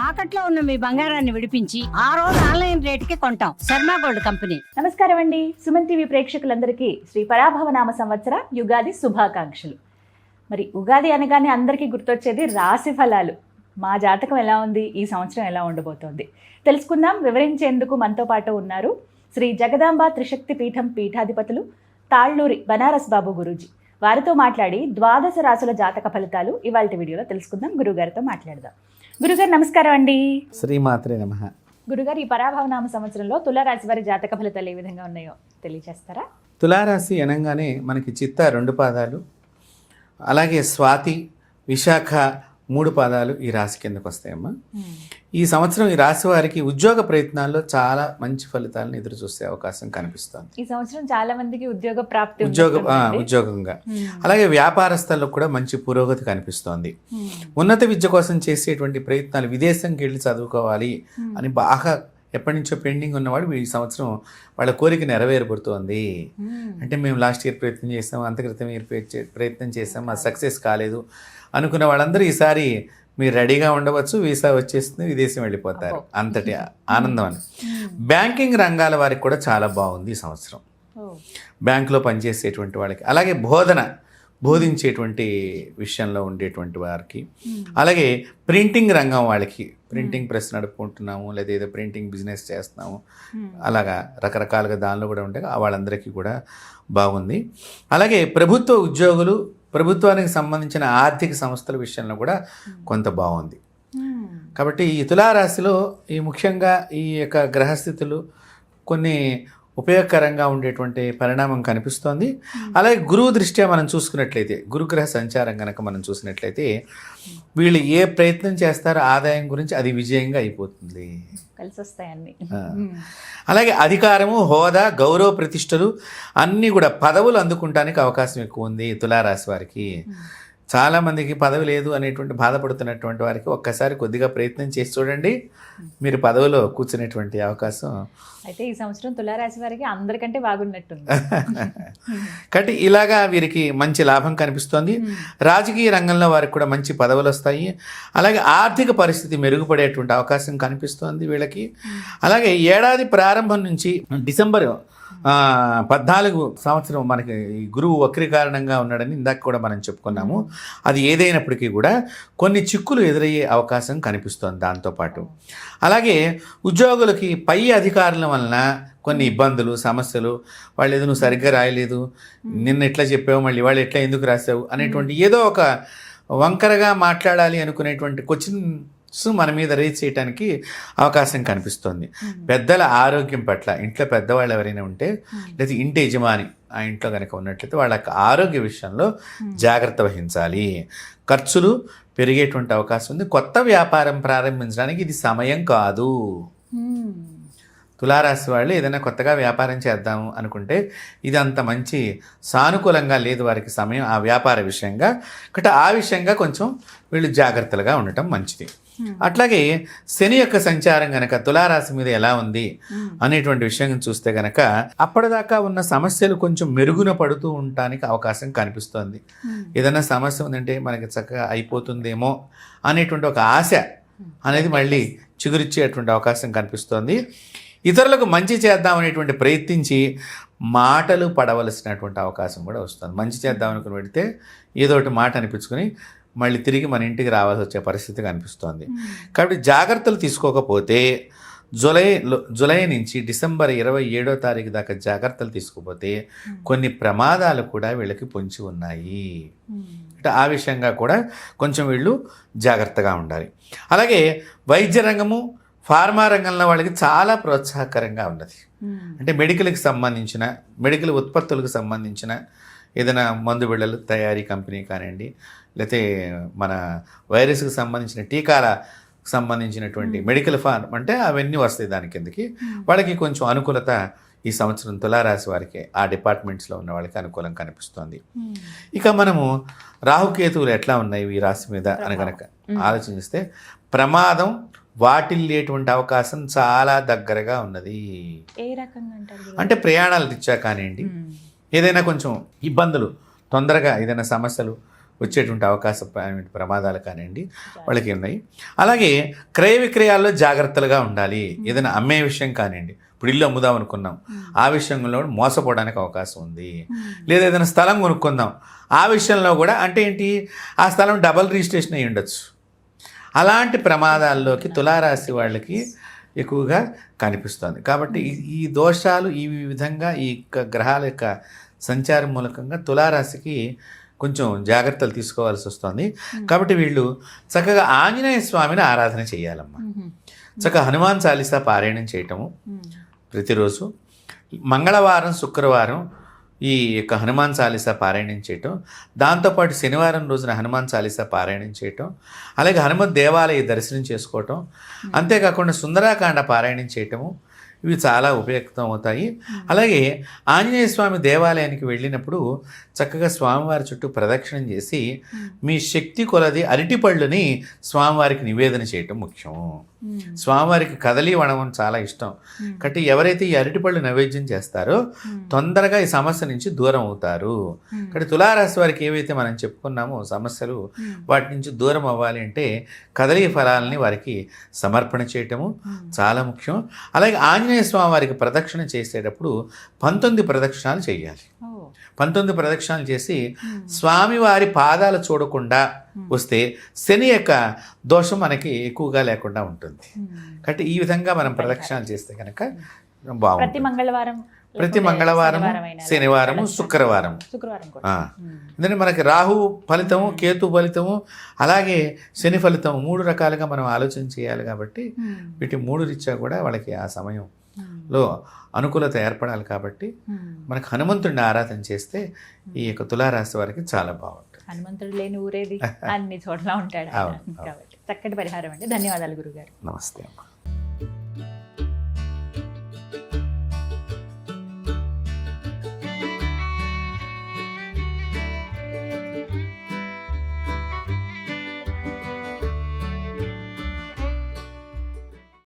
తాకట్లో ఉన్న మీ బంగారాన్ని విడిపించి ఆ రోజు ఆన్లైన్ రేటుకి కొంటాం. Sharma gold company. నమస్కారం అండి. సుమన్ టీవీ ప్రేక్షకులందరికీ శ్రీ పరాభవనామ సంవత్సర యుగాది శుభాకాంక్షలు. మరి ఉగాది అనగానే అందరికీ గుర్తొచ్చేది రాశి ఫలాలు. మా జాతకం ఎలా ఉంది, ఈ సంవత్సరం ఎలా ఉండబోతోంది తెలుసుకుందాం. వివరించేందుకు మనతో పాటు ఉన్నారు శ్రీ జగదాంబ త్రిశక్తి పీఠం పీఠాధిపతులు తాళ్ళూరి బనారస్ బాబు గురూజీ. వారితో మాట్లాడి ద్వాదశ రాశుల జాతక ఫలితాలు ఇవాళ వీడియోలో తెలుసుకుందాం. గురుగారితో మాట్లాడదాం. గురుగారు నమస్కారం అండి. శ్రీమాత్రే నమః. గురుగారు, ఈ పరాభవనామ సంవత్సరంలో తులారాశి వారి జాతక ఫలితాలు ఏ విధంగా ఉన్నాయో తెలియజేస్తారా? తులారాశి అనగానే మనకి చిత్త 2 పాదాలు, అలాగే స్వాతి, విశాఖ 3 పాదాలు ఈ రాశి కిందకు వస్తాయమ్మా. ఈ సంవత్సరం ఈ రాశి వారికి ఉద్యోగ ప్రయత్నాల్లో చాలా మంచి ఫలితాలను ఎదురు చూసే అవకాశం కనిపిస్తుంది. ఈ సంవత్సరం చాలా మందికి ఉద్యోగ ప్రాప్తి ఉద్యోగంగా అలాగే వ్యాపారస్తులకు కూడా మంచి పురోగతి కనిపిస్తోంది. ఉన్నత విద్య కోసం చేసేటువంటి ప్రయత్నాలు, విదేశంకి వెళ్ళి చదువుకోవాలి అని బాగా ఎప్పటి నుంచో పెండింగ్ ఉన్నవాడు ఈ సంవత్సరం వాళ్ళ కోరిక నెరవేరబడుతోంది. అంటే మేము లాస్ట్ ఇయర్ ప్రయత్నం చేసాం, అంతక్రితం ఇయర్ ప్రయత్నం చేసాం, అది సక్సెస్ కాలేదు అనుకున్న వాళ్ళందరూ ఈసారి మీరు రెడీగా ఉండవచ్చు, వీసా వచ్చేస్తుంది, విదేశం వెళ్ళిపోతారు. అంతటి ఆనందం అని. బ్యాంకింగ్ రంగాల వారికి కూడా చాలా బాగుంది ఈ సంవత్సరం. బ్యాంకులో పనిచేసేటువంటి వాళ్ళకి, అలాగే బోధించేటువంటి విషయంలో ఉండేటువంటి వారికి, అలాగే ప్రింటింగ్ రంగం వాళ్ళకి, ప్రింటింగ్ ప్రెస్ నడుపుకుంటున్నాము లేదా ఏదో ప్రింటింగ్ బిజినెస్ చేస్తున్నాము, అలాగా రకరకాలుగా దానిలో కూడా ఉంటాయి, వాళ్ళందరికీ కూడా బాగుంది. అలాగే ప్రభుత్వ ఉద్యోగులు, ప్రభుత్వానికి సంబంధించిన ఆర్థిక సంస్థల విషయంలో కూడా కొంత బాగుంది. కాబట్టి ఈ తులారాశిలో ఈ ముఖ్యంగా ఈ యొక్క గ్రహస్థితులు కొన్ని ఉపయోగకరంగా ఉండేటువంటి పరిణామం కనిపిస్తోంది. అలాగే గురువు దృష్ట్యా మనం చూసుకున్నట్లయితే, గురుగ్రహ సంచారం కనుక మనం చూసినట్లయితే వీళ్ళు ఏ ప్రయత్నం చేస్తారో ఆదాయం గురించి అది విజయంగా అయిపోతుంది, కలిసి వస్తాయన్ని. అలాగే అధికారము, హోదా, గౌరవ ప్రతిష్టలు అన్నీ కూడా పదవులు అందుకుంటానికి అవకాశం ఎక్కువ ఉంది తులారాశి వారికి. చాలామందికి పదవి లేదు అనేటువంటి బాధపడుతున్నటువంటి వారికి ఒక్కసారి కొద్దిగా ప్రయత్నం చేసి చూడండి, మీరు పదవిలో కూర్చునేటువంటి అవకాశం. అయితే ఈ సంవత్సరం తులారాశి వారికి అందరికంటే బాగున్నట్టుంది. కాబట్టి ఇలాగా వీరికి మంచి లాభం కనిపిస్తోంది. రాజకీయ రంగంలో వారికి కూడా మంచి పదవులు వస్తాయి. అలాగే ఆర్థిక పరిస్థితి మెరుగుపడేటువంటి అవకాశం కనిపిస్తోంది వీళ్ళకి. అలాగే ఏడాది ప్రారంభం నుంచి డిసెంబర్ 14 సంవత్సరం మనకి గురువు వక్రీకారణంగా ఉన్నాడని ఇందాక కూడా మనం చెప్పుకున్నాము. అది ఏదైనప్పటికీ కూడా కొన్ని చిక్కులు ఎదురయ్యే అవకాశం కనిపిస్తోంది దాంతోపాటు. అలాగే ఉద్యోగులకి పై అధికారుల వలన కొన్ని ఇబ్బందులు, సమస్యలు, వాళ్ళు ఏదో నువ్వు సరిగ్గా రాయలేదు, నిన్న ఎట్లా చెప్పావు, మళ్ళీ వాళ్ళు ఎట్లా ఎందుకు రాసావు అనేటువంటి ఏదో ఒక వంకరగా మాట్లాడాలి అనుకునేటువంటి క్వశ్చన్స్ మన మీద రేజ్ చేయడానికి అవకాశం కనిపిస్తుంది. పెద్దల ఆరోగ్యం పట్ల, ఇంట్లో పెద్దవాళ్ళు ఎవరైనా ఉంటే లేదా ఇంటి యజమాని ఆ ఇంట్లో కనుక ఉన్నట్లయితే వాళ్ళ ఆరోగ్య విషయంలో జాగ్రత్త వహించాలి. ఖర్చులు పెరిగేటువంటి అవకాశం ఉంది. కొత్త వ్యాపారం ప్రారంభించడానికి ఇది సమయం కాదు. తులారాశి వాళ్ళు ఏదైనా కొత్తగా వ్యాపారం చేద్దాము అనుకుంటే ఇది అంత మంచి సానుకూలంగా లేదు వారికి సమయం ఆ వ్యాపార విషయంగా. కాబట్టి ఆ విషయంగా కొంచెం వీళ్ళు జాగ్రత్తలుగా ఉండటం మంచిది. అట్లాగే శని యొక్క సంచారం గనక తులారాశి మీద ఎలా ఉంది అనేటువంటి విషయం చూస్తే గనక అప్పటిదాకా ఉన్న సమస్యలు కొంచెం మెరుగున పడుతూ ఉండటానికి అవకాశం కనిపిస్తోంది. ఏదైనా సమస్య ఉందంటే మనకి చక్కగా అయిపోతుందేమో అనేటువంటి ఒక ఆశ అనేది మళ్ళీ చిగురిచ్చేటువంటి అవకాశం కనిపిస్తోంది. ఇతరులకు మంచి చేద్దామనేటువంటి ప్రయత్నించి మాటలు పడవలసినటువంటి అవకాశం కూడా వస్తుంది. మంచి చేద్దాం అనుకుని పెడితే ఏదో ఒకటి మాట అనిపించుకొని మళ్ళీ తిరిగి మన రావాల్సి వచ్చే పరిస్థితి కనిపిస్తోంది. కాబట్టి జాగ్రత్తలు తీసుకోకపోతే జూలై నుంచి డిసెంబర్ 27వ తారీఖు దాకా జాగ్రత్తలు తీసుకోకపోతే కొన్ని ప్రమాదాలు కూడా వీళ్ళకి పొంచి ఉన్నాయి. అంటే ఆ విషయంగా కూడా కొంచెం వీళ్ళు జాగ్రత్తగా ఉండాలి. అలాగే వైద్య రంగము, ఫార్మా రంగంలో వాళ్ళకి చాలా ప్రోత్సాహకరంగా ఉన్నది. అంటే మెడికల్ ఉత్పత్తులకు సంబంధించిన ఏదైనా మందు బిళ్ళలు తయారీ కంపెనీ కానివ్వండి, లేకపోతే మన వైరస్కి సంబంధించిన టీకాలకు సంబంధించినటువంటి మెడికల్ ఫార్మ్ అంటే అవన్నీ వస్తాయి దాని కిందకి. వాళ్ళకి కొంచెం అనుకూలత ఈ సంవత్సరం తులారాశి వారికి ఆ డిపార్ట్మెంట్స్లో ఉన్న వాళ్ళకి అనుకూలం కనిపిస్తోంది. ఇక మనము రాహుకేతువులు ఎట్లా ఉన్నాయి ఈ రాశి మీద అని కనుక ఆలోచిస్తే ప్రమాదం వాటిల్లేటువంటి అవకాశం చాలా దగ్గరగా ఉన్నది. ఏ రకంగా అంటారు? అంటే ప్రయాణాలు రీత్యా కానివ్వండి, ఏదైనా కొంచెం ఇబ్బందులు, తొందరగా ఏదైనా సమస్యలు వచ్చేటువంటి ప్రమాదాలు కానివ్వండి వాళ్ళకి ఉన్నాయి. అలాగే క్రయ విక్రయాల్లో జాగ్రత్తలుగా ఉండాలి. ఏదైనా అమ్మే విషయం కానివ్వండి, ఇప్పుడు ఇల్లు అమ్ముదాం అనుకున్నాం, ఆ విషయంలో కూడా మోసపోవడానికి అవకాశం ఉంది. లేదా ఏదైనా స్థలం కొనుక్కుందాం, ఆ విషయంలో కూడా అంటే ఏంటి, ఆ స్థలం డబల్ రిజిస్ట్రేషన్ అయ్యి ఉండొచ్చు. అలాంటి ప్రమాదాల్లోకి తులారాశి వాళ్ళకి ఎక్కువగా కనిపిస్తుంది. కాబట్టి ఈ దోషాలు ఈ విధంగా ఈ గ్రహాల యొక్క సంచారం మూలకంగా తులారాశికి కొంచెం జాగ్రత్తలు తీసుకోవాల్సి వస్తుంది. కాబట్టి వీళ్ళు చక్కగా ఆంజనేయ స్వామిని ఆరాధన చేయాలమ్మా. చక్కగా హనుమాన్ చాలీసా పారాయణం చేయటము ప్రతిరోజు, మంగళవారం శుక్రవారం ఈ యొక్క హనుమాన్ చాలీసా పారాయణం చేయటం, దాంతోపాటు శనివారం రోజున హనుమాన్ చాలీసా పారాయణం చేయటం, అలాగే హనుమత్ దేవాలయ దర్శనం చేసుకోవటం, అంతేకాకుండా సుందరాకాండ పారాయణం చేయటము, ఇవి చాలా ఉపయుక్తం అవుతాయి. అలాగే ఆంజనేయ స్వామి దేవాలయానికి వెళ్ళినప్పుడు చక్కగా స్వామివారి చుట్టూ ప్రదక్షిణం చేసి మీ శక్తి కొలది అరటిపళ్ళుని స్వామివారికి నివేదన చేయటం ముఖ్యం. స్వామివారికి కదలి వడమని చాలా ఇష్టం. కాబట్టి ఎవరైతే ఈ అరటిపళ్ళు నైవేద్యం చేస్తారో తొందరగా ఈ సమస్య నుంచి దూరం అవుతారు. కాబట్టి తులారాశి వారికి ఏవైతే మనం చెప్పుకున్నామో సమస్యలు, వాటి నుంచి దూరం అవ్వాలి అంటే కదలి ఫలాలని వారికి సమర్పణ చేయటము చాలా ముఖ్యం. అలాగే ఆంజనేయ స్వామి వారికి ప్రదక్షిణ చేసేటప్పుడు 19 ప్రదక్షిణాలు చేయాలి. 19 ప్రదక్షిణాలు చేసి స్వామివారి పాదాలు చూడకుండా వస్తే శని యొక్క దోషం మనకి ఎక్కువగా లేకుండా ఉంటుంది. కాబట్టి ఈ విధంగా మనం ప్రదక్షిణాలు చేస్తే కనుక బాగుంటుంది. ప్రతి మంగళవారం, శనివారము, శుక్రవారం. ఎందుకంటే మనకి రాహు ఫలితము, కేతు ఫలితము, అలాగే శని ఫలితము 3 రకాలుగా మనం ఆలోచన చేయాలి. కాబట్టి వీటి 3 రీత్యా కూడా వాళ్ళకి ఆ సమయంలో అనుకూలత ఏర్పడాలి. కాబట్టి మనకు హనుమంతుడిని ఆరాధన చేస్తే ఈ యొక్క తులారాశి వారికి చాలా బాగుంటుంది. హనుమంతుడు లేని ఊరేది, అన్ని చోట్ల ఉంటాడు కాబట్టి చక్కటి పరిహారం అండి. ధన్యవాదాలు గురుగారు. నమస్తే అమ్మా.